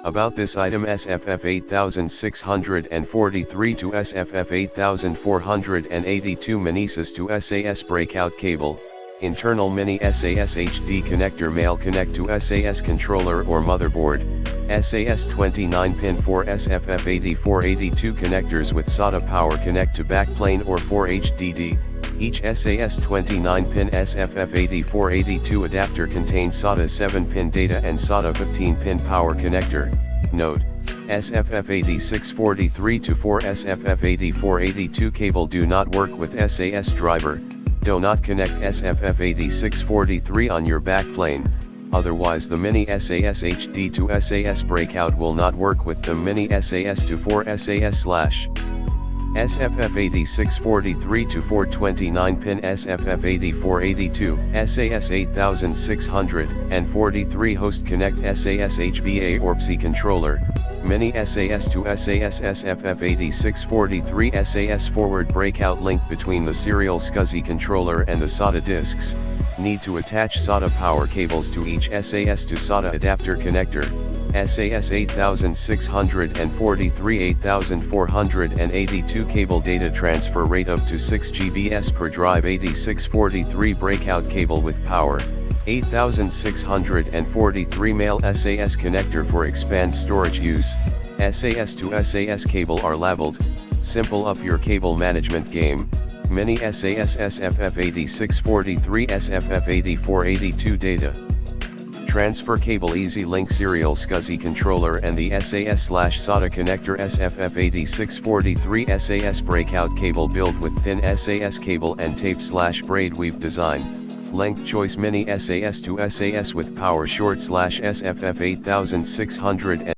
About this item: SFF-8643 to SFF-8482 Mini-SAS to SAS breakout cable, internal mini SAS HD connector, male connect to SAS controller or motherboard, SAS 29Pin SFF-8482 connectors with SATA power connect to backplane or 4HDD. Each SAS 29Pin SFF-8482 adapter contains SATA 7-pin data and SATA 15-pin power connector. Note: SFF-8643 to 4 SFF-8482 cable do not work with SAS driver. Do not connect SFF-8643 on your backplane, otherwise the mini SAS HD to SAS breakout will not work with the mini SAS to 4 SAS/. SFF-8643 to 429-pin SFF-8482 SAS 8643 host connect SAS HBA/ORPC controller, mini SAS to SAS SFF-8643 SAS forward breakout link between the serial SCSI controller and the SATA disks. Need to attach SATA power cables to each SAS to SATA adapter connector. SAS 8643 8482 cable data transfer rate up to 6 GBs per drive. 8643 breakout cable with power. 8643 male SAS connector for expand storage use. SAS to SAS cable are labeled. Simple up your cable management game. Mini SAS SFF-8643 SFF-8482 data transfer cable, easy link serial SCSI controller and the SAS/SATA connector. SFF-8643 SAS breakout cable build with thin SAS cable and tape/braid weave design. Length choice: mini SAS to SAS with power short/SFF-8643